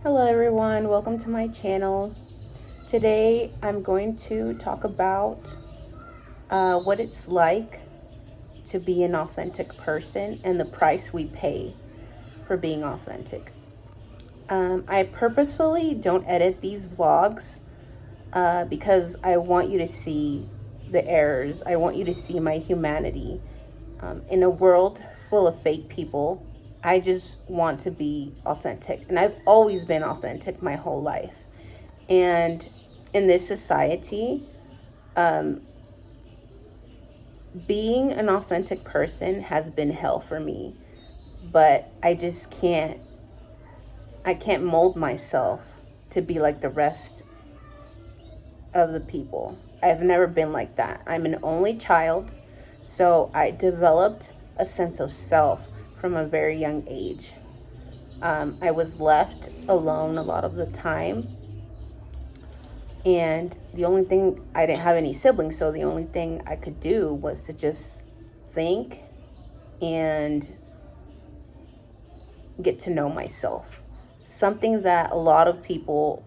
Hello everyone, welcome to my channel. Today I'm going to talk about what it's like to be an authentic person and the price we pay for being authentic. I purposefully don't edit these vlogs because I want you to see the errors. I want you to see my humanity. In a world full of fake people, I just want to be authentic. And I've always been authentic my whole life. And in this society, um, being an authentic person has been hell for me. But I can't mold myself to be like the rest of the people. I've never been like that. I'm an only child, so I developed a sense of self from a very young age. I was left alone a lot of the time, and the only thing, I didn't have any siblings, so the only thing I could do was to just think and get to know myself. Something that a lot of people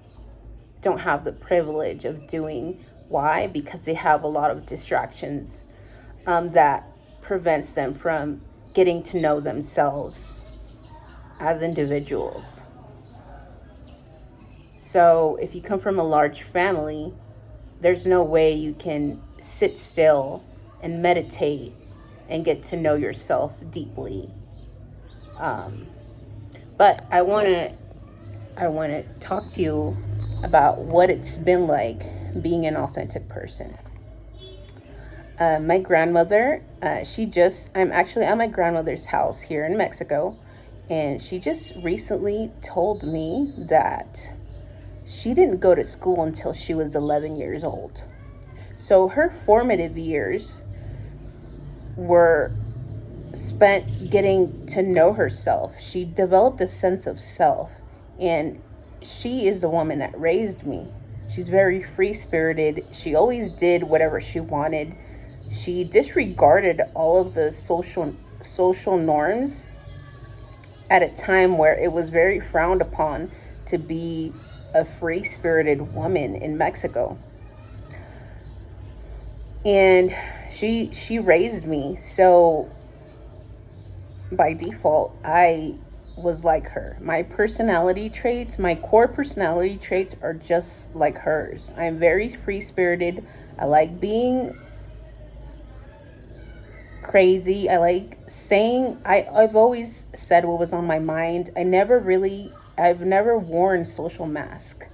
don't have the privilege of doing. Why? Because they have a lot of distractions that prevents them from getting to know themselves as individuals. So if you come from a large family, there's no way you can sit still and meditate and get to know yourself deeply. Um, but I want to talk to you about what it's been like being an authentic person. My grandmother, I'm actually at my grandmother's house here in Mexico, and she just recently told me that she didn't go to school until she was 11 years old. So her formative years were spent getting to know herself. She developed a sense of self, and she is the woman that raised me. She's very free spirited. She always did whatever she wanted. She disregarded all of the social norms at a time where it was very frowned upon to be a free spirited woman in Mexico. And she raised me, so by default I was like her. My personality traits, my core personality traits are just like hers. I'm very free spirited. I like being crazy. I like saying, I've always said what was on my mind. I've never worn social mask.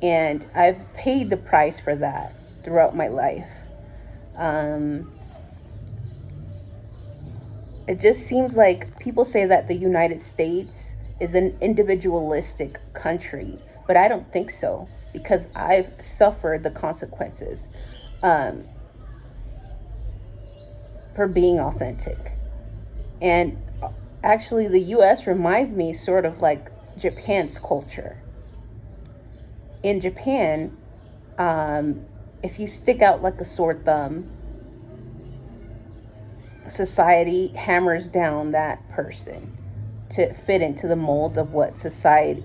And I've paid the price for that throughout my life. Um, it just seems like people say that the United States is an individualistic country, but I don't think so, because I've suffered the consequences um, for being authentic. And actually, the US reminds me sort of like Japan's culture. In Japan, if you stick out like a sore thumb, society hammers down that person to fit into the mold of what society,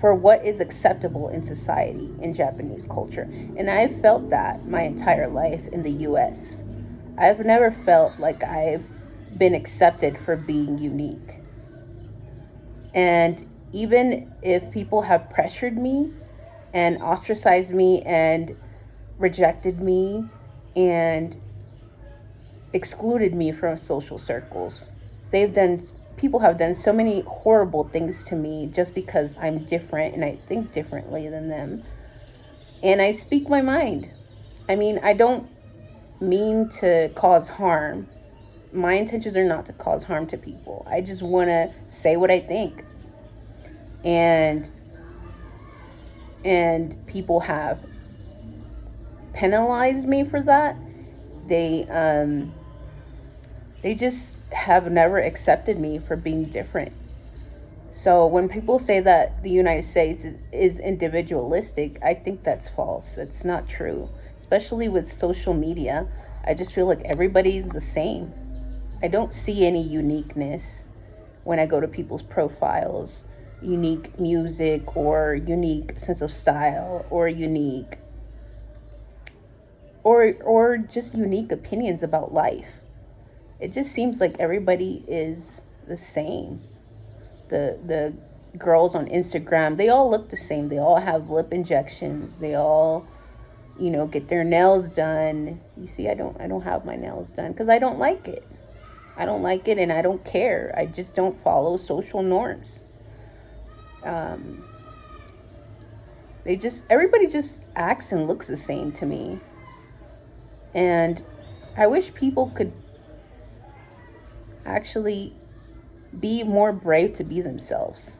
for what is acceptable in society in Japanese culture. And I've felt that my entire life in the US. I've never felt like I've been accepted for being unique. And even if people have pressured me and ostracized me and rejected me and excluded me from social circles, they've done people have done so many horrible things to me just because I'm different and I think differently than them. And I speak my mind. I mean, I don't mean to cause harm. My intentions are not to cause harm to people. I just want to say what I think. And people have penalized me for that. They just have never accepted me for being different. So when people say that the United States is individualistic, I think that's false. It's not true, especially with social media. I just feel like everybody's the same. I don't see any uniqueness when I go to people's profiles. unique music or unique sense of style or unique or just unique opinions about life. It just seems like everybody is the same. The girls on Instagram, they all look the same. They all have lip injections. They all, get their nails done. You see, I don't have my nails done cuz I don't like it. I don't like it and I don't care. I just don't follow social norms. Um everybody just acts and looks the same to me. And I wish people could actually be more brave to be themselves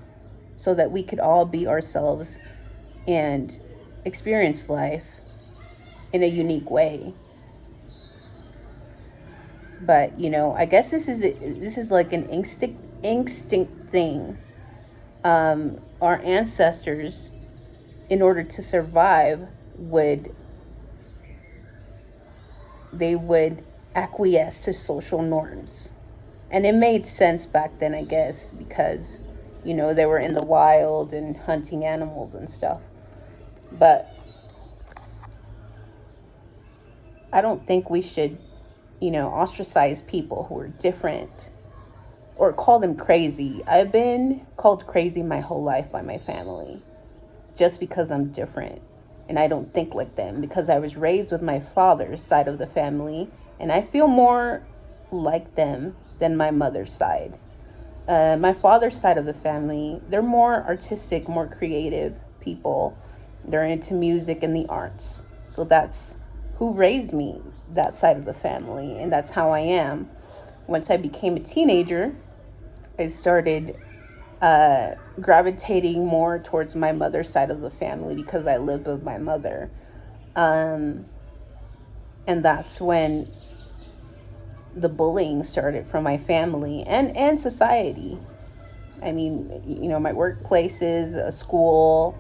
so that we could all be ourselves and experience life in a unique way. But I guess this is like an instinct thing. Our ancestors, in order to survive, would acquiesce to social norms. And it made sense back then, I guess, because they were in the wild and hunting animals and stuff. But I don't think we should ostracize people who are different or call them crazy. I've been called crazy my whole life by my family just because I'm different and I don't think like them, because I was raised with my father's side of the family and I feel more like them than my mother's side. My father's side of the family, they're more artistic, more creative people. They're into music and the arts. So that's who raised me, that side of the family, and that's how I am. Once I became a teenager, I started gravitating more towards my mother's side of the family because I lived with my mother. And that's when the bullying started from my family and society. I mean, my workplaces, a school,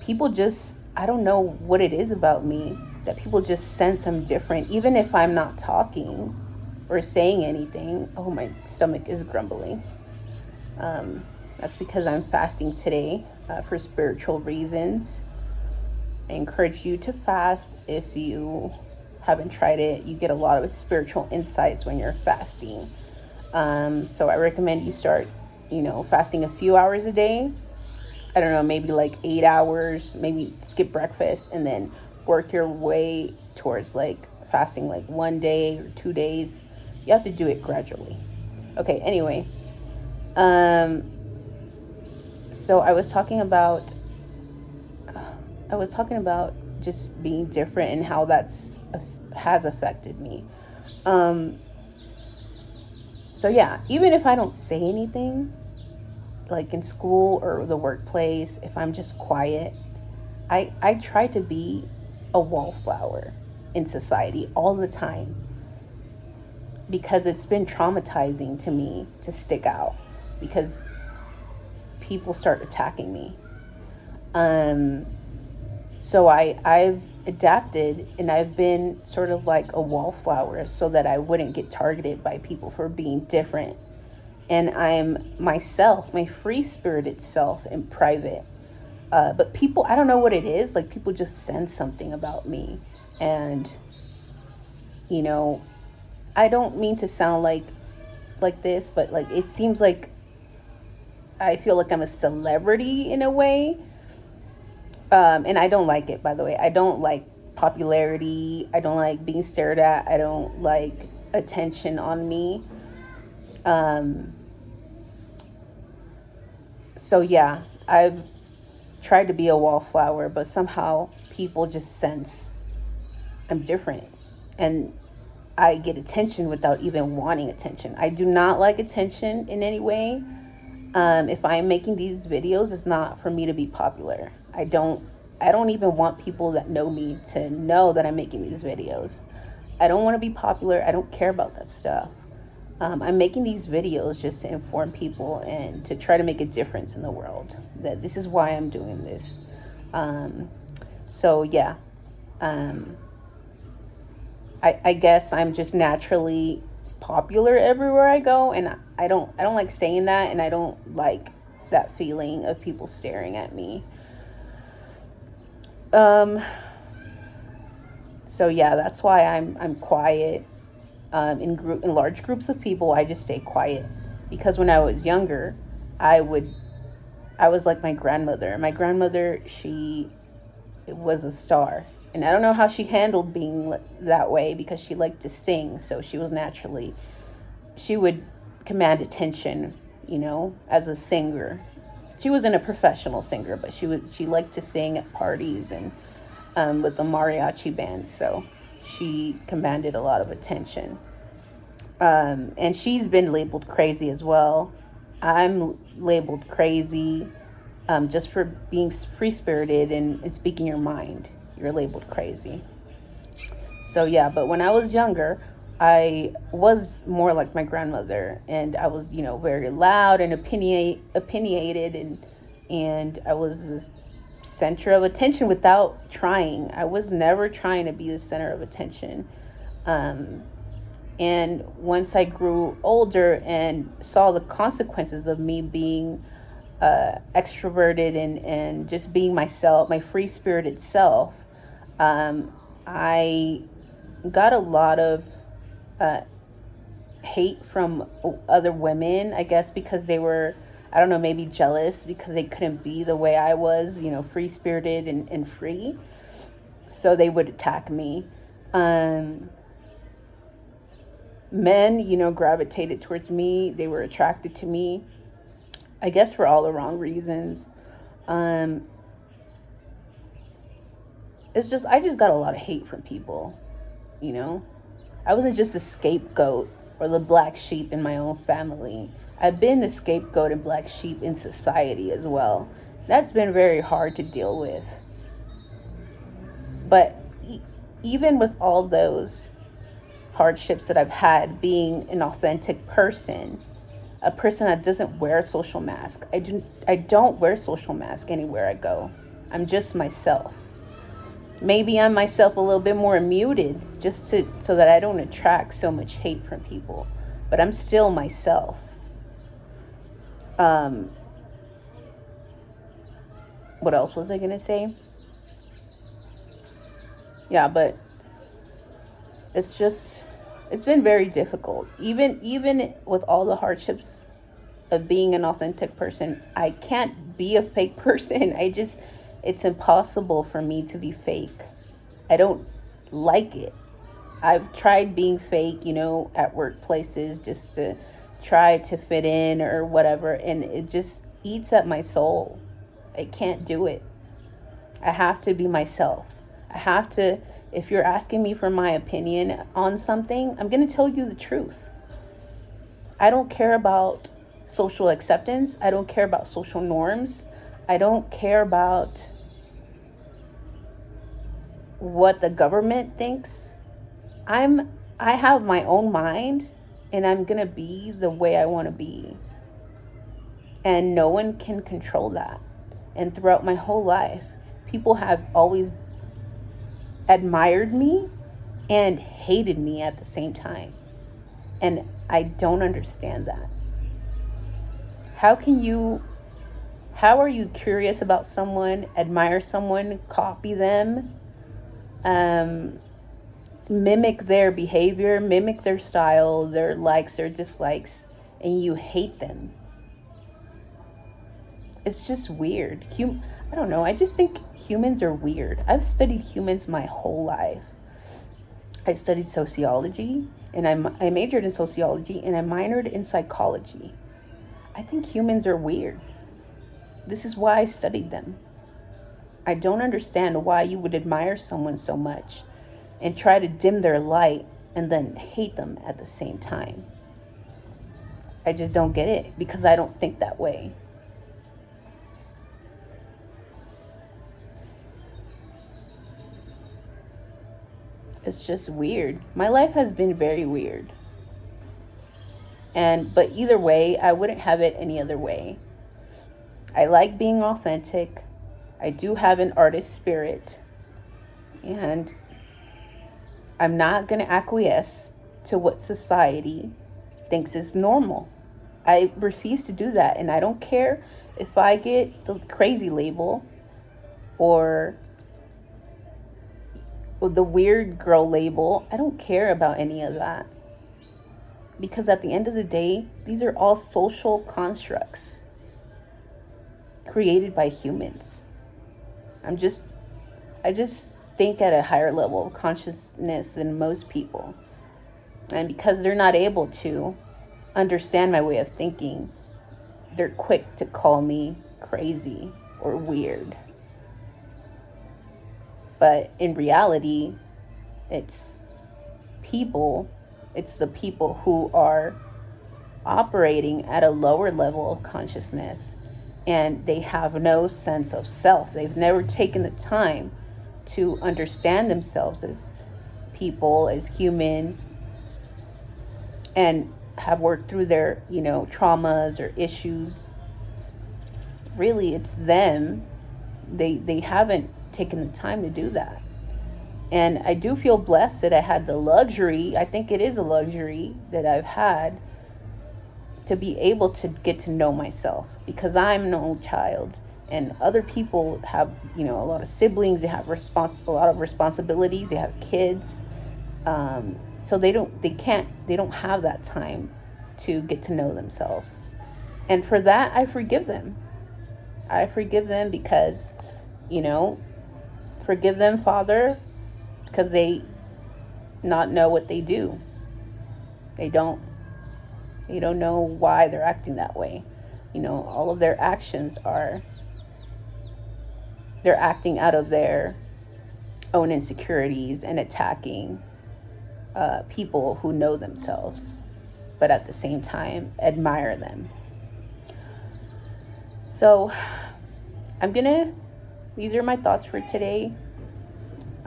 people just, I don't know what it is about me that people just sense I'm different, even if I'm not talking or saying anything. Oh, my stomach is grumbling. That's because I'm fasting today for spiritual reasons. I encourage you to fast if you haven't tried it. You get a lot of spiritual insights when you're fasting. So I recommend you start, fasting a few hours a day. I don't know, maybe like 8 hours, maybe skip breakfast and then work your way towards like fasting like 1 day or 2 days. You have to do it gradually. Okay, anyway. So I was talking about just being different and how has affected me. So yeah, even if I don't say anything, like in school or the workplace, if I'm just quiet, I try to be a wallflower in society all the time because it's been traumatizing to me to stick out because people start attacking me. So I've adapted and I've been sort of like a wallflower so that I wouldn't get targeted by people for being different. And I'm myself, my free-spirited self in private. But people, I don't know what it is, like people just sense something about me. And, I don't mean to sound like this, but like it seems like I feel like I'm a celebrity in a way. And I don't like it, by the way. I don't like popularity. I don't like being stared at. I don't like attention on me. So yeah, I've tried to be a wallflower, but somehow people just sense I'm different. And I get attention without even wanting attention. I do not like attention in any way. If I'm making these videos, it's not for me to be popular. I don't even want people that know me to know that I'm making these videos. I don't want to be popular. I don't care about that stuff. I'm making these videos just to inform people and to try to make a difference in the world. That this is why I'm doing this. So yeah, I guess I'm just naturally popular everywhere I go, and I don't like saying that, and I don't like that feeling of people staring at me. Um, so yeah, that's why I'm quiet. In large groups of people, I just stay quiet because when I was younger, I would I was like my grandmother. My grandmother, she was a star. And I don't know how she handled being that way because she liked to sing, so she was naturally she would command attention, as a singer. She wasn't a professional singer, but she liked to sing at parties and with the mariachi band, so she commanded a lot of attention. And she's been labeled crazy as well. I'm labeled crazy just for being free spirited and speaking your mind. You're labeled crazy. So yeah, but when I was younger, I was more like my grandmother, and I was, very loud and opinionated, and I was the center of attention without trying. I was never trying to be the center of attention. Um, and once I grew older and saw the consequences of me being extroverted and just being myself, my free spirited self, um, I got a lot of uh, hate from other women, I guess, because they were, I don't know, maybe jealous because they couldn't be the way I was, free spirited and free. So they would attack me. Um, Men, gravitated towards me. They were attracted to me, I guess, for all the wrong reasons. Um, I just got a lot of hate from people, you know? I wasn't just a scapegoat or the black sheep in my own family. I've been the scapegoat and black sheep in society as well. That's been very hard to deal with. But even with all those hardships that I've had being an authentic person, a person that doesn't wear a social mask. I don't wear social mask anywhere I go. I'm just myself. Maybe I'm myself a little bit more muted just to so that I don't attract so much hate from people. But I'm still myself. Um what else was I going to say? Yeah, but it's been very difficult. Even with all the hardships of being an authentic person, I can't be a fake person. It's impossible for me to be fake. I don't like it. I've tried being fake, at workplaces just to try to fit in or whatever, and it just eats at my soul. I can't do it. I have to be myself. I have to, if you're asking me for my opinion on something, I'm going to tell you the truth. I don't care about social acceptance. I don't care about social norms. I don't care about what the government thinks. I have my own mind, and I'm going to be the way I want to be. And no one can control that. And throughout my whole life, people have always admired me and hated me at the same time. And I don't understand that. How are you curious about someone, admire someone, copy them, mimic their behavior, mimic their style, their likes, their dislikes, and you hate them? It's just weird. I don't know. I just think humans are weird. I've studied humans my whole life. I studied sociology, and I majored in sociology, and I minored in psychology. I think humans are weird. This is why I studied them. I don't understand why you would admire someone so much and try to dim their light and then hate them at the same time. I just don't get it because I don't think that way. It's just weird. My life has been very weird. But either way, I wouldn't have it any other way. I like being authentic. I do have an artist spirit, and I'm not going to acquiesce to what society thinks is normal. I refuse to do that, and I don't care if I get the crazy label or the weird girl label, I don't care about any of that. Because at the end of the day, these are all social constructs created by humans. I just think at a higher level of consciousness than most people. And because they're not able to understand my way of thinking, they're quick to call me crazy or weird. But in reality, it's the people who are operating at a lower level of consciousness, and they have no sense of self. They've never taken the time to understand themselves as people, as humans, and have worked through their, traumas or issues. Really, it's them. They haven't taken the time to do that. And I do feel blessed that I had the luxury, I think it is a luxury that I've had, to be able to get to know myself, because I'm an only child and other people have, a lot of siblings, they have a lot of responsibilities, they have kids. So they don't have that time to get to know themselves. And for that, I forgive them. Because, forgive them, Father, because they not know what they do. They don't know why they're acting that way. All of their actions they're acting out of their own insecurities and attacking people who know themselves, but at the same time admire them. So these are my thoughts for today.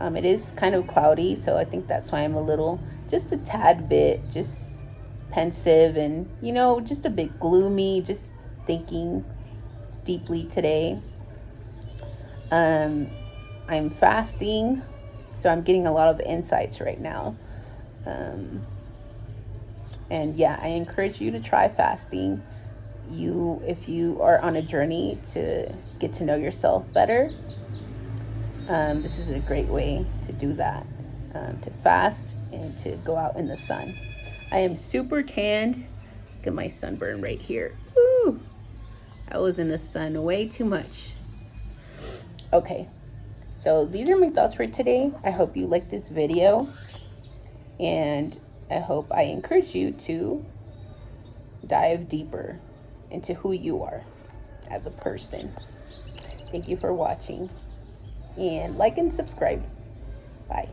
It is kind of cloudy, so I think that's why I'm just a tad bit, just pensive and, just a bit gloomy, just thinking deeply today. I'm fasting, so I'm getting a lot of insights right now. And yeah, I encourage you to try fasting. If you are on a journey to get to know yourself better, this is a great way to do that, to fast and to go out in the sun. I am super tanned. Look at my sunburn right here. Ooh, I was in the sun way too much. Okay, so these are my thoughts for today. I hope you like this video, and I hope I encourage you to dive deeper into who you are as a person. Thank you for watching, and like and subscribe. Bye.